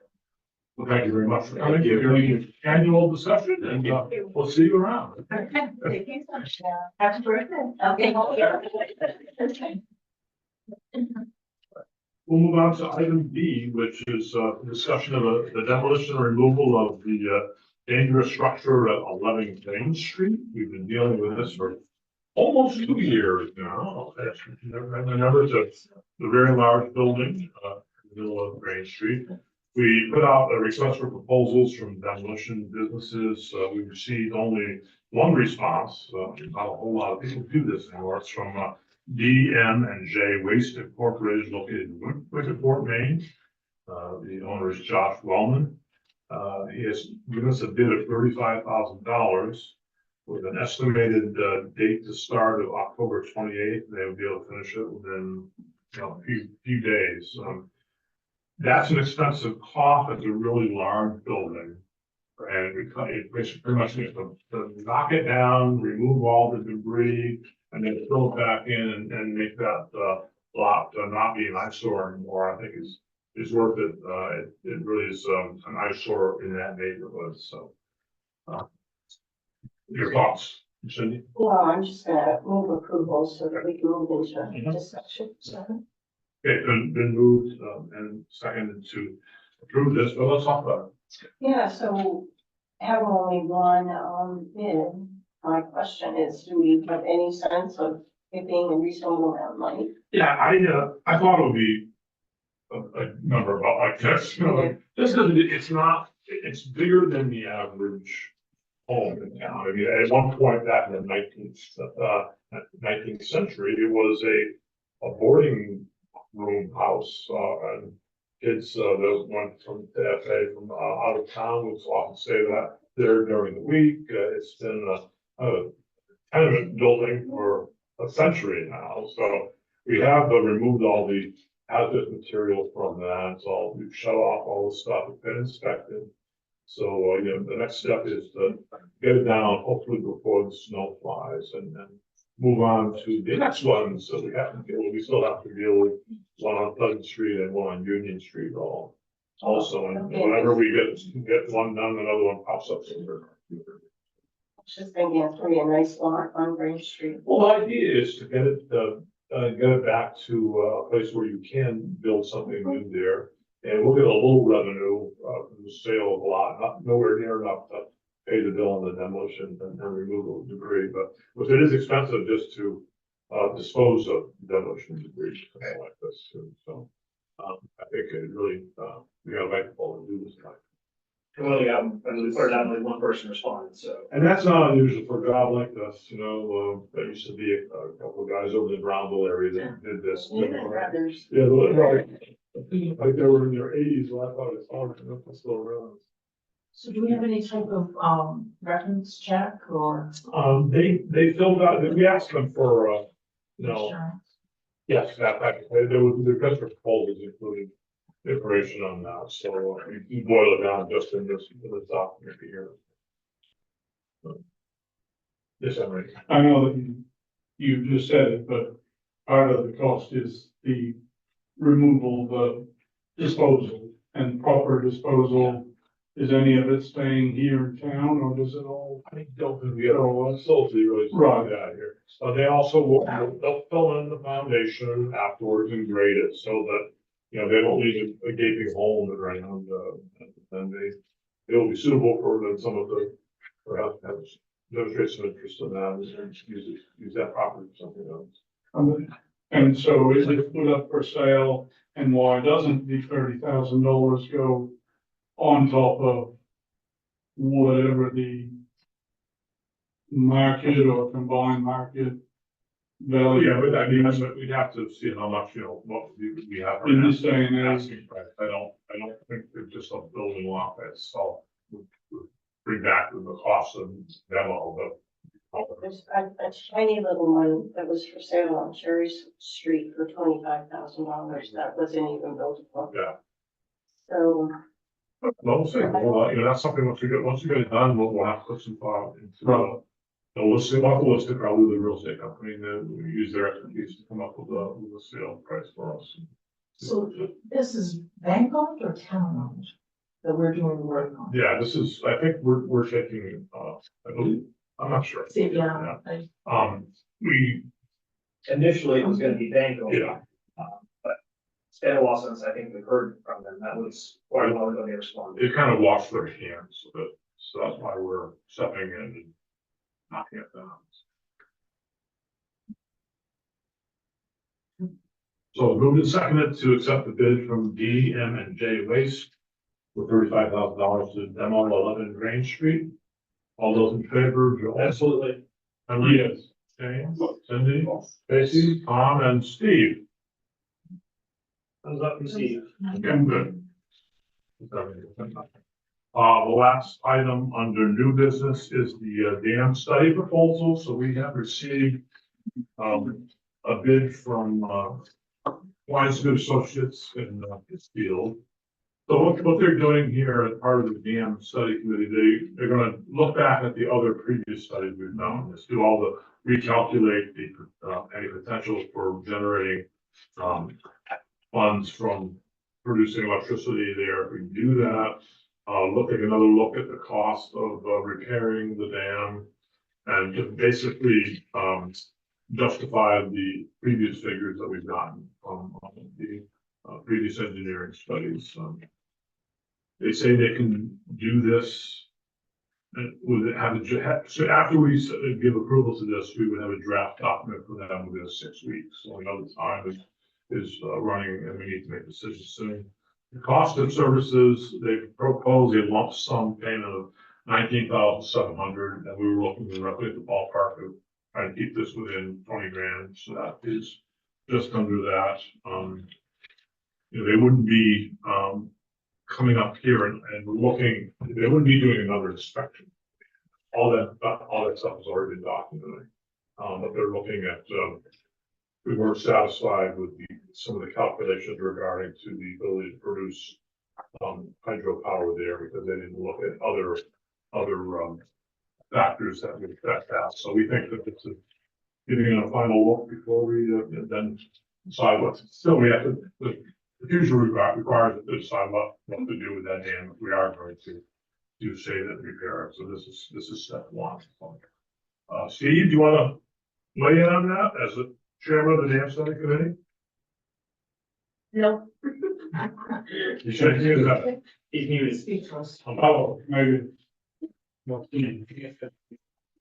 well, thank you very much for coming to your annual discussion and we'll see you around. Thank you so much. Happy birthday. Okay. We'll move on to item B, which is discussion of the demolition and removal of the dangerous structure at 11 Main Street. We've been dealing with this for almost 2 years now. Remember, it's a very large building in the middle of Main Street. We put out a request for proposals from demolition businesses. We received only one response. Not a whole lot of people do this anymore. It's from DM&J Waste Incorporated located in Wickenport, Maine. The owner is Josh Wellman. He has given us a bid of $35,000 with an estimated date to start of October 28th. They will be able to finish it within a few days. That's an expensive cost. It's a really large building. And it pretty much needs to knock it down, remove all the debris, and then fill it back in and make that lot not be an eyesore anymore. I think is worth it. It really is an eyesore in that neighborhood. So, your thoughts, Cindy? Well, I'm just gonna move approval so that we can move into discussion. Okay, been moved and seconded to approve this, but let's talk about it. Yeah, so have only one bid. My question is, do we have any sense of it being a reasonable amount of money? Yeah, I thought it would be a number about like this, just because it's bigger than the average home in town. I mean, at one point back in the 19th century, it was a boarding room house, and kids that went from the FA from out of town would often stay that there during the week. It's been a tenement building for a century now, so we have removed all the hazardous material from that. It's all, we've shut off all the stuff, it's been inspected. So the next step is to get it down, hopefully before the snow flies, and then move on to the next one. So we still have to deal with one on Pleasant Street and one on Union Street also. And whenever we get one done, another one pops up somewhere. Just thinking it's gonna be a nice lot on Green Street. Well, the idea is to get it back to a place where you can build something new there. And we'll get a little revenue from the sale of a lot, not nowhere near enough to pay the bill on the demolition and removal of debris. But it is expensive just to dispose of demolition debris, something like this too. So I think it really, we got to make people do this kind. Well, yeah, and we've heard only one person responded, so. And that's not unusual for a job like this, there used to be a couple of guys over in the Brownville area that did this. Brothers. Yeah, right. Like they were in their 80s, when I thought it's hard enough to still around. So do we have any type of, reference check or? They filled out, we asked them for, Insurance? yes, there was the request for proposals including information on that, so you boil it down just in this document here. Yes, Emery. I know that you just said it, but part of the cost is the removal, the disposal and proper disposal. Is any of it staying here in town or does it all? I don't think we have a facility really. Right. Out here. They also they'll fill in the foundation afterwards and grade it so that, they don't leave a gaping hole in the ground, and it will be suitable for some of the, perhaps demonstrate some interest in that, and use that property for something else. And so is it put up for sale, and why doesn't the $30,000 go on top of whatever the market or combined market value? Yeah, but I mean, we'd have to see how much, what we have. In this day and age. Asking price. I don't think it's just a building lot that's all would bring back the cost of demo, but. There's a tiny little one that was for sale on Cherry Street for $25,000 that wasn't even built. Yeah. So, Well, we'll see. Well, that's something once we get it done, we'll have to put some thought into, the listing, we'll have to list it probably with the real estate company, and then we use their expertise to come up with a sale price for us. So this is bank owned or town owned that we're doing the work on? Yeah, this is, I think we're taking, I believe, I'm not sure. See, yeah, We, Initially, it was gonna be bank owned. yeah, But it's been a while since I think we've heard from them. That was quite a while ago they responded. it kind of washed their hands a bit, so that's why we're stepping in and knocking it down. So moved and seconded to accept the bid from D, M, and J Waste for $35,000 to demo 11 Grange Street. All those in favor, Joel? Absolutely. Henry? Yes. James? Cindy? Stacy? Tom? And Steve? Thumbs up from Steve. Okay, good. The last item under new business is the dam study proposal. So we have received a bid from Wise Good Associates in Pittsfield. So what they're doing here as part of the dam study committee, they're gonna look back at the other previous studies we've done, let's do all the, recalculate the any potential for generating funds from producing electricity there. If we do that, take another look at the cost of repairing the dam and to basically justify the previous figures that we've gotten from the previous engineering studies. They say they can do this and so after we give approval to this, we would have a draft document for them within 6 weeks. So we know the time is running and we need to make decisions soon. The cost of services, they propose a lump sum payment of $19,700, and we were looking roughly at the ballpark of trying to keep this within 20 grand. So that is just under that. They wouldn't be coming up here and looking, they wouldn't be doing another inspection. All that stuff has already been documented. But they're looking at, we weren't satisfied with some of the calculations regarding to the ability to produce hydropower there because they didn't look at other factors that would affect that. So we think that it's giving it a final look before we then decide what. Still, we have to. The future requires us to decide what to do with that dam if we are going to save it and repair it. So this is step one. Steve, do you want to weigh in on that as the chairman of the dam study committee? No. You should use that. He's muted. Speechless. Oh, maybe. I'd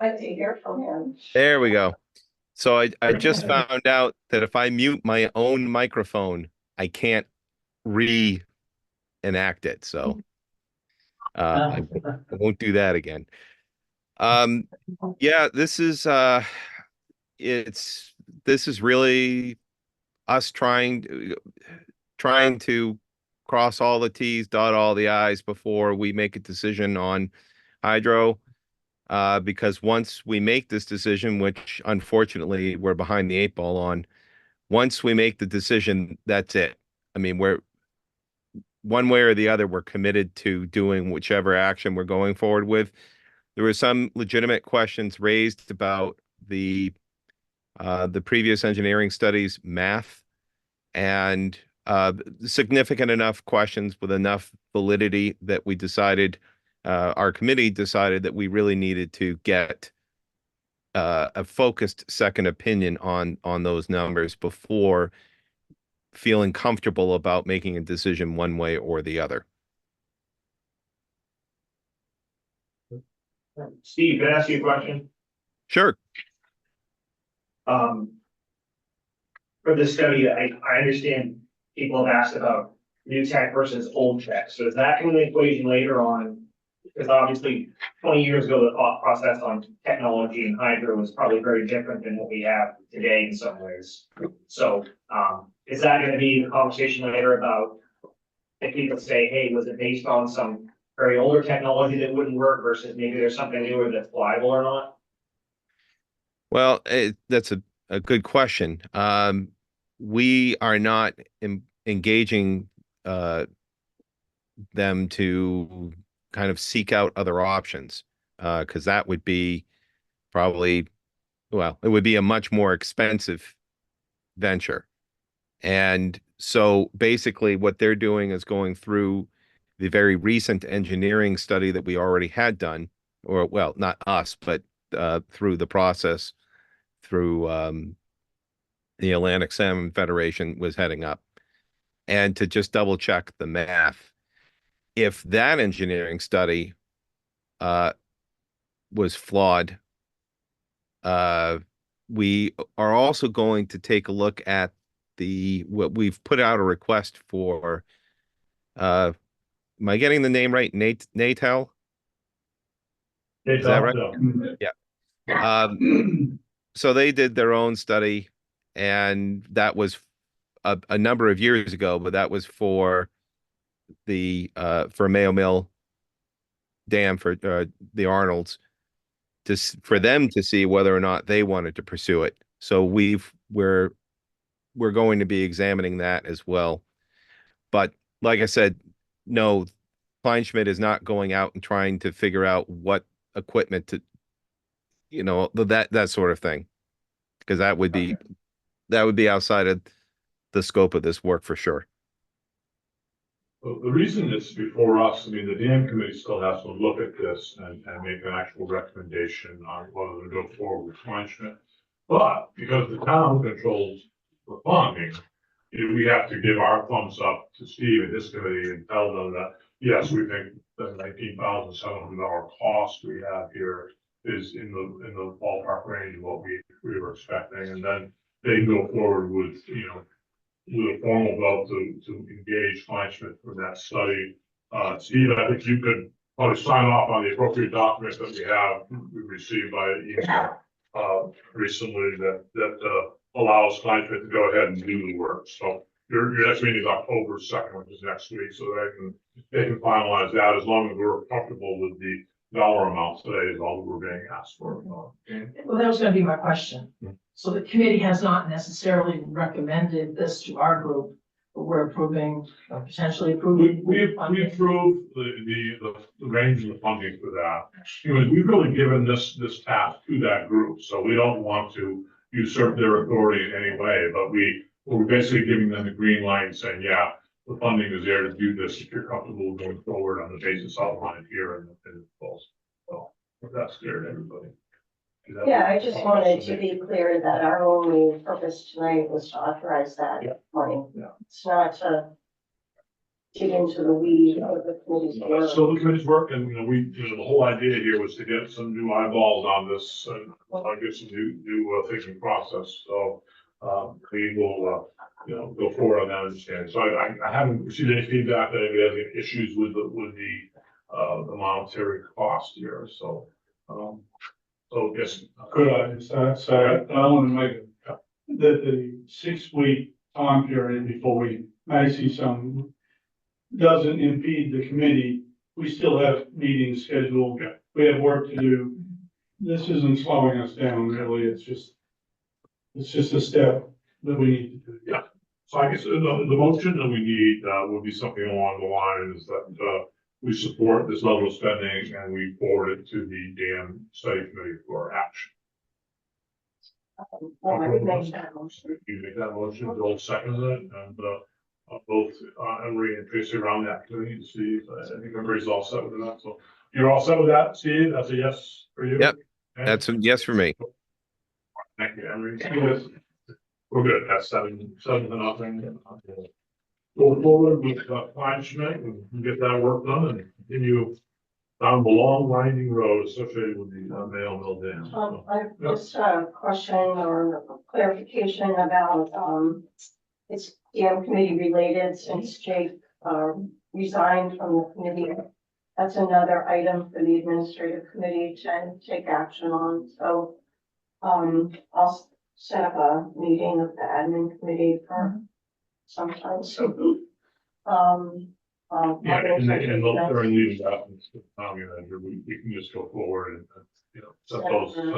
like to hear from him. There we go. So I just found out that if I mute my own microphone, I can't reenact it. So I won't do that again. Yeah, this is really us trying to cross all the T's, dot all the I's before we make a decision on hydro. Because once we make this decision, which unfortunately we're behind the 8 ball on, once we make the decision, that's it. I mean, we're one way or the other, we're committed to doing whichever action we're going forward with. There were some legitimate questions raised about the previous engineering studies math and significant enough questions with enough validity that we decided, our committee decided that we really needed to get a focused second opinion on those numbers before feeling comfortable about making a decision one way or the other. Steve, can I ask you a question? Sure. For this study, I understand people have asked about new tech versus old tech. So does that come into the equation later on? Because obviously 20 years ago, the thought process on technology and hydro was probably very different than what we have today in some ways. So, is that going to be the conversation later about if people say, hey, was it based on some very older technology that wouldn't work versus maybe there's something newer that's viable or not? Well, that's a good question. We are not engaging them to kind of seek out other options because that would be probably, well, it would be a much more expensive venture. And so basically what they're doing is going through the very recent engineering study that we already had done, or well, not us, but through the process through the Atlantic Salmon Federation was heading up, and to just double check the math. If that engineering study was flawed, we are also going to take a look at what we've put out a request for. Am I getting the name right? Natel? Is that right? Yeah. So they did their own study, and that was a number of years ago, but that was for the for Mayo Mill Dam for the Arnolds for them to see whether or not they wanted to pursue it. So we're going to be examining that as well. But like I said, no, Kleinschmidt is not going out and trying to figure out what equipment to, that sort of thing, because that would be outside of the scope of this work for sure. Well, the reason it's before us, I mean, the dam committee still has to look at this and make an actual recommendation on whether to go forward with Kleinschmidt. But because the town controls the funding, we have to give our thumbs up to Steve and his committee and tell them that, yes, we think the $19,700 cost we have here is in the ballpark range of what we were expecting. And then they go forward with, with a formal vote to engage Kleinschmidt for that study. Steve, I think you could probably sign off on the appropriate documents that we received by email recently that allows Kleinschmidt to go ahead and do the work. So your next meeting is October 2nd, which is next week, so they can finalize that as long as we're comfortable with the dollar amounts today is all that we're being asked for. Well, that was gonna be my question. So the committee has not necessarily recommended this to our group, but we're approving, or potentially approving. We approve the range of the funding for that. We've really given this task to that group, so we don't want to usurp their authority in any way, but we're basically giving them the green light and saying, yeah, the funding is there to do this if you're comfortable going forward on the basis outlined here in the proposal. So if that's clear to everybody. Yeah, I just wanted to be clear that our only purpose tonight was to authorize that money. Yeah. It's not to dig into the weeds of the committee's work. So the committee's work, and the whole idea here was to get some new eyeballs on this and get some new thinking process. So we will go forward on that understanding. So I haven't received any feedback that anybody has any issues with the monetary cost here. So yes. Could I just say, I want to make that the 6-week time period before we may see some doesn't impede the committee. We still have meetings scheduled. Yeah. We have work to do. This isn't slowing us down, really. It's just a step that we need to do. Yeah. So I guess the motion that we need would be something along the lines that we support this level of spending and we forward it to the dam study committee for action. Well, I would make that motion. You make that motion, Bill seconded it, and both Emery and Tracy around that committee to see. I think everybody's all set with that. So you're all set with that, Steve? That's a yes for you? Yep. Okay. That's a yes for me. Thank you, Emery. Yes. We're good. That's 7-0. Go forward with Kleinschmidt and get that work done and continue down the long winding road associated with the Mail Mill Dam. I just had a question or clarification about, it's dam committee related since Jake, resigned from the committee. That's another item for the administrative committee to take action on, so, I'll set up a meeting with the admin committee for sometime soon. Yeah, and during these absence, we can just go forward and, you know, set those, and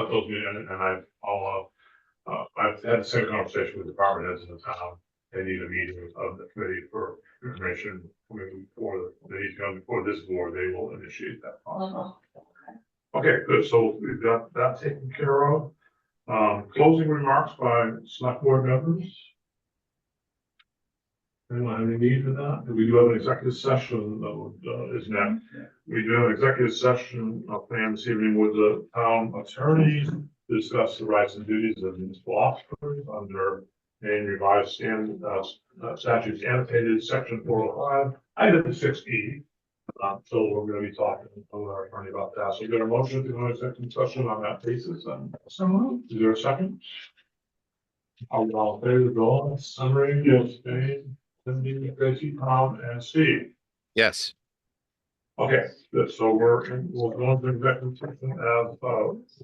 I've had the same conversation with department heads in the town. They need a meeting of the committee for information, maybe before they come before this board, they will initiate that process. Okay, good, so we've got that taken care of. Closing remarks by select board members. Anyone have any need for that? We do have an executive session that is next. We do have an executive session planned this evening with the town attorneys to discuss the rights and duties of municipal officers under a revised statutes annotated section 405, item 6E. So we're going to be talking with our attorney about that. So get a motion to go into executive session on that basis. So moved. Is there a second? All in favor, Dawn, summary, yes, Dave, Cindy, Tracy, Tom, and Steve. Yes. Okay, good. So we'll go into executive session as follows.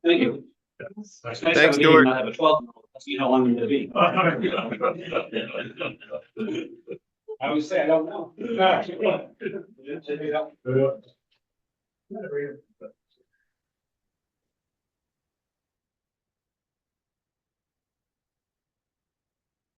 Thank you. Thanks. Thanks, Stuart. I have a 12-year-old, you know, I'm gonna be. I would say, I don't know. Yeah.